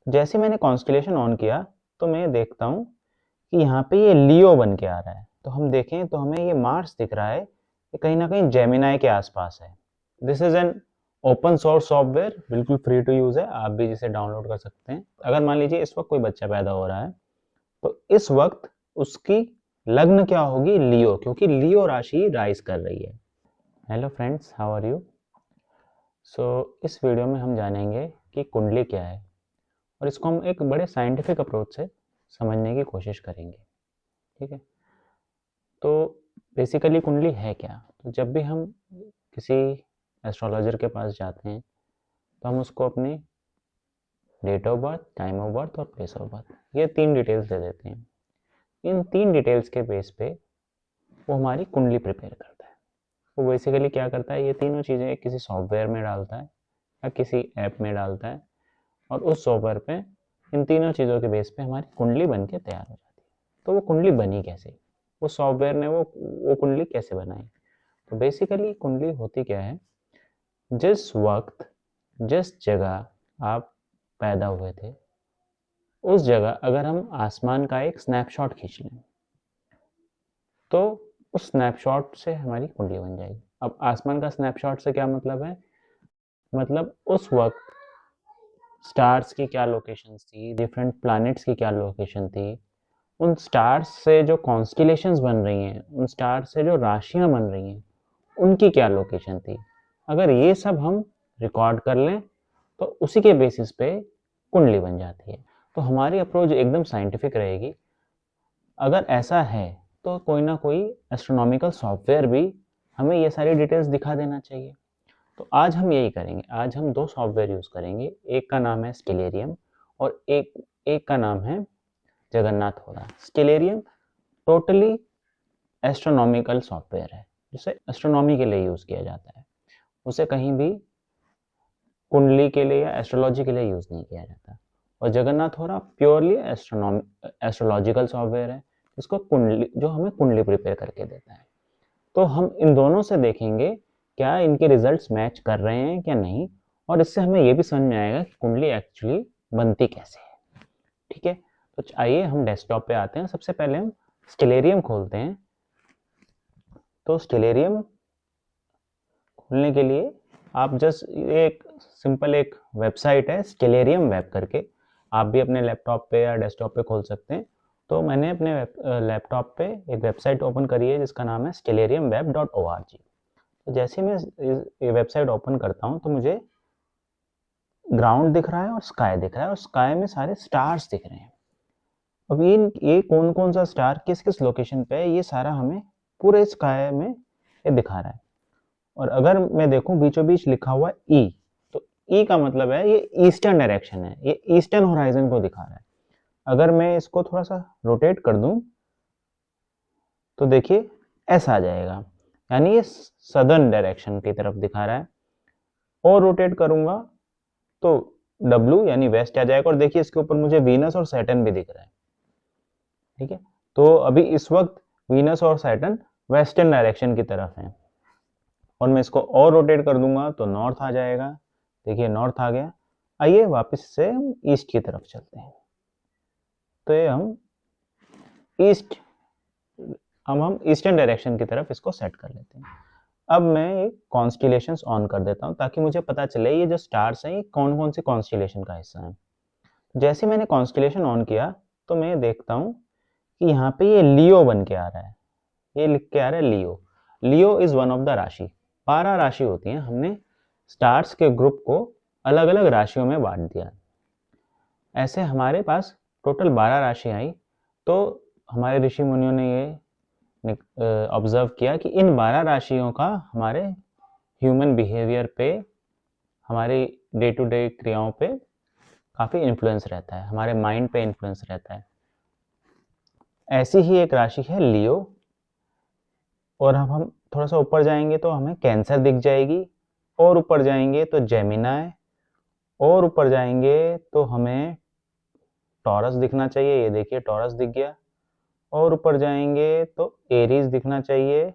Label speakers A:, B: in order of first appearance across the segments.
A: जैसे मैंने constellation on किया तो मैं देखता हूँ कि यहाँ पे ये लियो बन के आ रहा है। तो हम देखें तो हमें ये मार्स दिख रहा है, ये कहीं ना कहीं जेमिनाई के आसपास है। This is an open source software, बिल्कुल फ्री टू यूज है, आप भी जिसे डाउनलोड कर सकते हैं। अगर मान लीजिए इस वक्त कोई बच्चा पैदा हो रहा है तो इस वक्त उसकी लग्न क्या होगी, लियो, क्योंकि लियो राशि राइज कर रही है। Hello friends, how are you? So इस वीडियो में हम जानेंगे कि कुंडली क्या है और इसको हम एक बड़े साइंटिफिक अप्रोच से समझने की कोशिश करेंगे। ठीक है, तो बेसिकली कुंडली है क्या? तो जब भी हम किसी एस्ट्रोलॉजर के पास जाते हैं तो हम उसको अपनी date of birth, time of birth और प्लेस ऑफ बर्थ, ये 3 डिटेल्स दे देते हैं। इन 3 डिटेल्स के बेस पे वो हमारी कुंडली प्रिपेयर करता है। वो बेसिकली क्या करता है, ये तीनों चीज़ें किसी सॉफ्टवेयर में डालता है या किसी ऐप में डालता है और उस सॉफ्टवेयर पे इन तीनों चीज़ों के बेस पे हमारी कुंडली बन के तैयार हो जाती है। तो वो कुंडली बनी कैसे, वो सॉफ्टवेयर ने वो कुंडली कैसे बनाई? तो बेसिकली कुंडली होती क्या है, जिस वक्त जिस जगह आप पैदा हुए थे उस जगह अगर हम आसमान का एक स्नैपशॉट खींच लें तो उस स्नैपशॉट से हमारी कुंडली बन जाएगी। अब आसमान का स्नैपशॉट से क्या मतलब है, मतलब उस वक्त स्टार्स की क्या लोकेशंस थी, डिफरेंट प्लैनेट्स की क्या लोकेशन थी, उन स्टार्स से जो कॉन्स्टिलेशंस बन रही हैं, उन स्टार्स से जो राशियां बन रही हैं, उनकी क्या लोकेशन थी। अगर ये सब हम रिकॉर्ड कर लें तो उसी के बेसिस पे कुंडली बन जाती है। तो हमारी अप्रोच एकदम साइंटिफिक रहेगी। अगर ऐसा है तो कोई ना कोई एस्ट्रोनॉमिकल सॉफ्टवेयर भी हमें ये सारी डिटेल्स दिखा देना चाहिए। तो आज हम यही करेंगे, आज हम 2 सॉफ्टवेयर यूज़ करेंगे। एक का नाम है स्टेलेरियम और एक एक का नाम है जगन्नाथ होरा। स्टेलेरियम टोटली एस्ट्रोनॉमिकल सॉफ्टवेयर है, जिसे एस्ट्रोनॉमी के लिए यूज़ किया जाता है। उसे कहीं भी कुंडली के लिए या एस्ट्रोलॉजी के लिए यूज़ नहीं किया जाता। और जगन्नाथ होरा प्योरली एस्ट्रोलॉजिकल सॉफ्टवेयर है, जिसको कुंडली, जो हमें कुंडली प्रिपेयर करके देता है। तो हम इन दोनों से देखेंगे क्या इनके रिजल्ट्स मैच कर रहे हैं क्या नहीं, और इससे हमें ये भी समझ में आएगा कि कुंडली एक्चुअली बनती कैसे है। ठीक है, तो आइए हम डेस्कटॉप पे आते हैं। सबसे पहले हम स्टेलेरियम खोलते हैं। तो स्टेलेरियम खोलने के लिए आप जस्ट एक सिंपल एक वेबसाइट है स्टेलेरियम वेब करके, आप भी अपने लैपटॉप पे या डेस्कटॉप पे खोल सकते हैं। तो मैंने अपने लैपटॉप पे एक वेबसाइट ओपन करी है जिसका नाम है stellariumweb.org। तो जैसे मैं ये वेबसाइट ओपन करता हूँ तो मुझे ग्राउंड दिख रहा है और स्काई दिख रहा है, और स्काई में सारे स्टार्स दिख रहे हैं। अब ये कौन कौन सा स्टार किस किस लोकेशन पे है, ये सारा हमें पूरे स्काई में ये दिखा रहा है। और अगर मैं देखूं बीचों बीच लिखा हुआ ई, तो ई का मतलब है ये ईस्टर्न डायरेक्शन है, ये ईस्टर्न होराइजन को दिखा रहा है। अगर मैं इसको थोड़ा सा रोटेट कर दूं तो देखिए ऐसा आ जाएगा, यानी ये सदर्न डायरेक्शन की तरफ दिखा रहा है। और रोटेट करूंगा तो डब्ल्यू यानी वेस्ट आ जाएगा, और देखिए इसके ऊपर मुझे वीनस और सैटर्न भी दिख रहा है। ठीक है, तो अभी इस वक्त वीनस और सैटर्न वेस्टर्न डायरेक्शन की तरफ है। और मैं इसको और रोटेट कर दूंगा तो नॉर्थ आ जाएगा। देखिए नॉर्थ आ गया। आइए वापस से हम ईस्ट की तरफ चलते हैं। तो ये हम ईस्ट, हम ईस्टर्न डायरेक्शन की तरफ इसको सेट कर लेते हैं। अब मैं एक कॉन्स्टिलेशंस ऑन कर देता हूँ ताकि मुझे पता चले ये जो स्टार्स हैं ये कौन कौन से कॉन्स्टिलेशन का हिस्सा है। जैसे मैंने कॉन्स्टिलेशन ऑन किया तो मैं देखता हूँ कि यहाँ पे ये लियो बन के आ रहा है। ये लिख के आ रहा है लियो। लियो इज वन ऑफ द राशि। 12 राशि होती हैं, हमने स्टार्स के ग्रुप को अलग अलग राशियों में बांट दिया। ऐसे हमारे पास टोटल 12 राशि आई। तो हमारे ऋषि मुनियों ने ये ऑब्जर्व किया कि इन 12 राशियों का हमारे ह्यूमन बिहेवियर पे, हमारी डे टू डे क्रियाओं पे काफ़ी इन्फ्लुएंस रहता है, हमारे माइंड पे इन्फ्लुएंस रहता है। ऐसी ही एक राशि है लियो। और हम थोड़ा सा ऊपर जाएंगे तो हमें कैंसर दिख जाएगी, और ऊपर जाएंगे तो जेमिनाई, और ऊपर जाएंगे तो हमें टॉरस दिखना चाहिए। ये देखिए टॉरस दिख गया। और ऊपर जाएंगे तो एरीज दिखना चाहिए।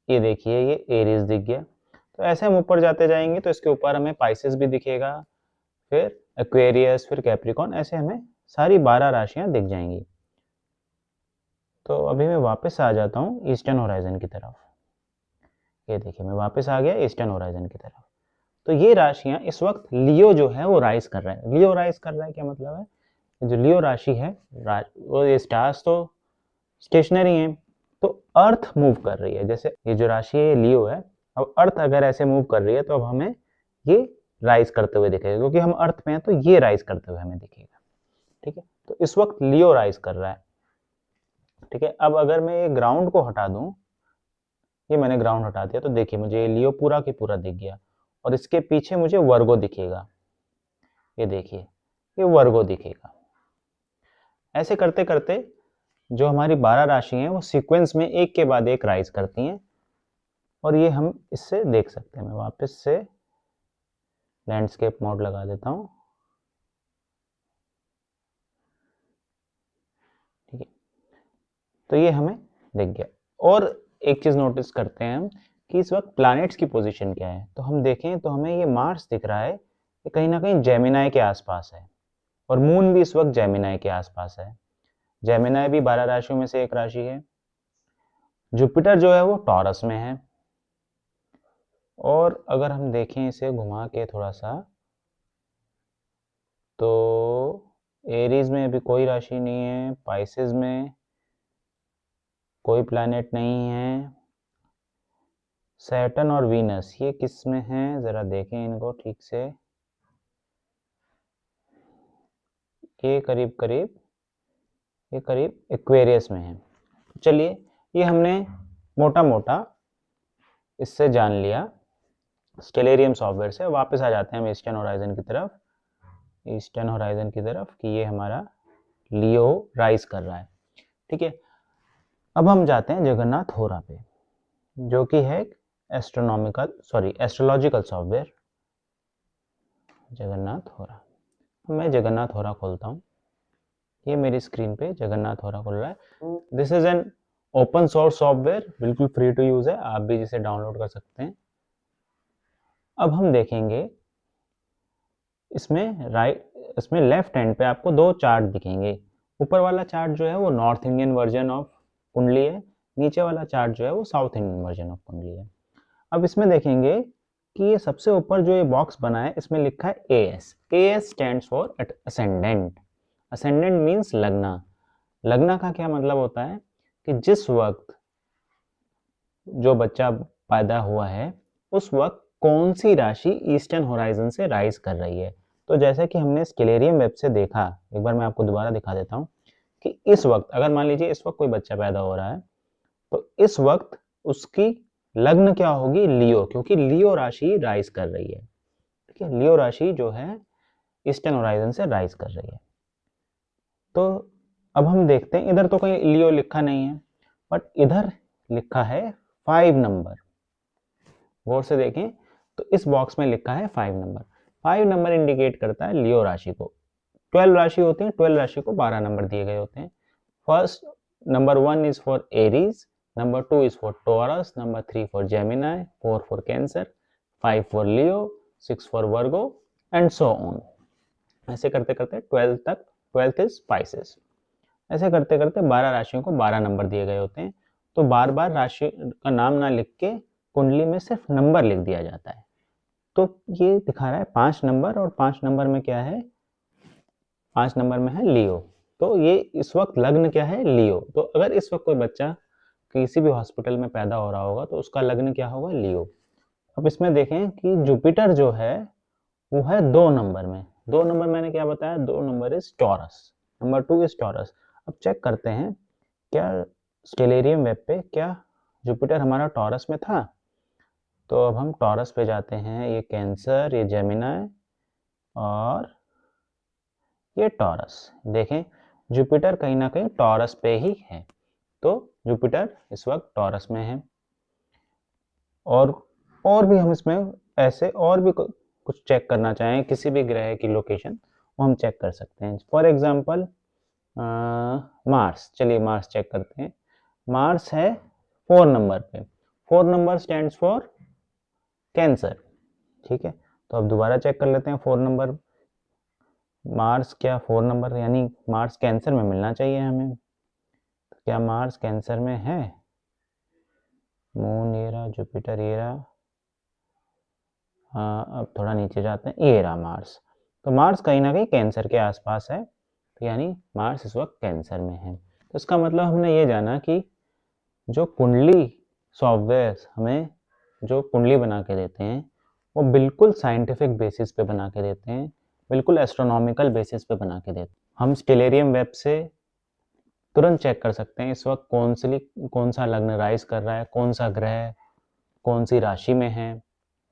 A: ये देखिए ये एरीज दिख गया। तो ऐसे हम ऊपर जाते जाएंगे तो इसके ऊपर हमें पाइसेस भी दिखेगा, फिर एक्वेरियस, फिर कैप्रिकॉन, ऐसे हमें सारी 12 राशियां दिख जाएंगी। तो अभी मैं वापस आ जाता हूँ ईस्टर्न होराइजन की तरफ। ये देखिए मैं वापस आ गया ईस्टर्न होराइजन की तरफ। तो ये राशियां इस वक्त लियो जो है वो राइज कर रहा है। लियो राइज कर रहा है क्या मतलब है, जो लियो राशि है वो ये स्टार्स तो स्टेशनरी हैं, तो अर्थ मूव कर रही है। जैसे ये जो राशि है लियो है, अब अर्थ अगर ऐसे मूव कर रही है तो अब हमें ये राइज करते हुए दिखेगा, क्योंकि हम अर्थ पे हैं तो ये राइज करते हुए हमें दिखेगा। ठीक है, तो इस वक्त लियो राइज कर रहा है। ठीक है, अब अगर मैं ये ग्राउंड को हटा दूं, ये मैंने ग्राउंड हटा दिया, तो देखिए मुझे ये लियो पूरा की पूरा दिख गया, और इसके पीछे मुझे वर्गो दिखेगा। ये देखिए ये वर्गो दिखेगा। ऐसे करते करते जो हमारी 12 राशि हैं वो सीक्वेंस में एक के बाद एक राइज करती हैं, और ये हम इससे देख सकते हैं। मैं वापस से लैंडस्केप मोड लगा देता हूँ। ठीक है, तो ये हमें दिख गया। और एक चीज नोटिस करते हैं हम कि इस वक्त प्लैनेट्स की पोजीशन क्या है। तो हम देखें तो हमें ये मार्स दिख रहा है, ये कहीं ना कहीं जेमिनाई के आसपास है, और मून भी इस वक्त जेमिनाई के आसपास है। जेमिनाई भी 12 राशियों में से एक राशि है। जुपिटर जो है वो टॉरस में है, और अगर हम देखें इसे घुमा के थोड़ा सा, तो एरीज में अभी कोई राशि नहीं है, पाइसेस में कोई प्लैनेट नहीं है, सैटर्न और वीनस ये किस में है, जरा देखें इनको ठीक से। ये करीब एक्वेरियस में है। चलिए ये हमने मोटा मोटा इससे जान लिया स्टेलेरियम सॉफ्टवेयर से। वापस आ जाते हैं हम ईस्टर्न होराइजन की तरफ, कि ये हमारा लियो राइज कर रहा है। ठीक है, अब हम जाते हैं जगन्नाथ होरा पे, जो कि है एस्ट्रोलॉजिकल सॉफ्टवेयर जगन्नाथ होरा। मैं जगन्नाथ होरा खोलता हूँ, ये मेरी स्क्रीन पे जगन्नाथ होरा खुल रहा है। This is an open source software, बिल्कुल फ्री टू यूज है, आप भी जिसे डाउनलोड कर सकते हैं। अब हम देखेंगे इसमें लेफ्ट हैंड पे आपको दो चार्ट दिखेंगे। ऊपर वाला चार्ट जो है वो नॉर्थ इंडियन वर्जन ऑफ कुंडली है, नीचे वाला चार्ट जो है वो साउथ इंडियन वर्जन ऑफ कुंडली है। अब इसमें देखेंगे कि ये सबसे ऊपर जो ये बॉक्स बना है इसमें लिखा है as. As stands for ascendant. Ascendant means लगना। लगना का क्या मतलब होता है कि जिस वक्त जो बच्चा पैदा हुआ है उस वक्त कौन सी राशि ईस्टर्न होराइजन से राइज कर रही है। तो जैसा कि हमने स्केलेरियम वेब से देखा, एक बार मैं आपको दोबारा दिखा देता हूँ, कि इस वक्त अगर मान लीजिए इस वक्त कोई बच्चा पैदा हो रहा है, तो इस वक्त उसकी लग्न क्या होगी, लियो, क्योंकि लियो राशि राइज कर रही है। ठीक है, लियो राशि जो है ईस्टर्न होराइजन से राइज कर रही है। तो अब हम देखते हैं, इधर तो कहीं लियो लिखा नहीं है, बट इधर लिखा है 5 नंबर। गौर से देखें तो इस बॉक्स में लिखा है 5 नंबर। 5 नंबर इंडिकेट करता है लियो राशि को। 12 राशि होती है, 12 राशि को 12 नंबर दिए गए होते हैं। First number 1 is for Aries, number 2 is for taurus, number 3 for Gemini, 4 for cancer, 5 for Leo, 6 for Virgo, and so on. ऐसे करते करते 12 तक, 12th इज स्पाइसेस। ऐसे करते करते 12 राशियों को 12 नंबर दिए गए होते हैं। तो बार बार राशि का नाम ना लिख के कुंडली में सिर्फ नंबर लिख दिया जाता है। तो ये दिखा रहा है 5 नंबर, और 5 नंबर में क्या है, 5 नंबर में है लियो। तो ये इस वक्त लग्न क्या है, लियो। तो अगर इस वक्त कोई बच्चा किसी भी हॉस्पिटल में पैदा हो रहा होगा तो उसका लग्न क्या होगा, लियो। अब इसमें देखें कि जुपिटर जो है वो है 2 नंबर में। 2 नंबर मैंने क्या बताया, 2 number is taurus, number 2 is taurus. अब चेक करते हैं क्या स्टेलेरियम वेब पे क्या जुपिटर हमारा टॉरस में था। तो अब हम टॉरस पे जाते हैं, ये कैंसर, ये जेमिनाई और ये टॉरस। देखें जुपिटर कहीं ना कहीं टॉरस पे ही है, तो जुपिटर इस वक्त टॉरस में है। और भी हम इसमें ऐसे और भी कुछ चेक करना चाहें, किसी भी ग्रह की लोकेशन वो हम चेक कर सकते हैं। फॉर एग्जांपल मार्स, चलिए मार्स चेक करते हैं। मार्स है 4 नंबर पे। 4 नंबर स्टैंड्स फॉर कैंसर। ठीक है, तो अब दोबारा चेक कर लेते हैं 4 नंबर। मार्स क्या 4 नंबर, यानी मार्स कैंसर में मिलना चाहिए हमें। तो क्या मार्स कैंसर में है? मून ये रहा, जुपिटर ये रहा। हाँ, अब थोड़ा नीचे जाते हैं, ये रहा मार्स। तो मार्स कहीं ना कहीं कैंसर के आसपास है, तो यानी मार्स इस वक्त कैंसर में है। तो इसका मतलब हमने ये जाना कि जो कुंडली सॉफ्टवेयर हमें जो कुंडली बना के देते हैं वो बिल्कुल साइंटिफिक बेसिस पे बना के देते हैं, बिल्कुल एस्ट्रोनॉमिकल बेसिस पे बना के देते हैं। हम स्टेलेरियम वेब से तुरंत चेक कर सकते हैं इस वक्त कौन सा लग्न राइज कर रहा है, कौन सा ग्रह कौन सी राशि में है,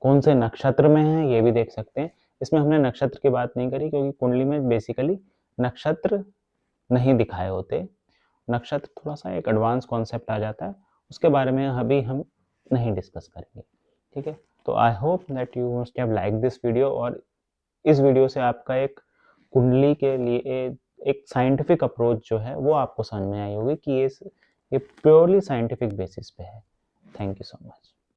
A: कौन से नक्षत्र में है, ये भी देख सकते हैं। इसमें हमने नक्षत्र की बात नहीं करी क्योंकि कुंडली में बेसिकली नक्षत्र नहीं दिखाए होते। नक्षत्र थोड़ा सा एक एडवांस कॉन्सेप्ट आ जाता है, उसके बारे में अभी हम नहीं डिस्कस करेंगे। ठीक है, तो I hope that you must have like this video, और इस वीडियो से आपका एक कुंडली के लिए एक साइंटिफिक अप्रोच जो है वो आपको समझ में आई होगी कि ये प्योरली साइंटिफिक बेसिस पे है। Thank you so much.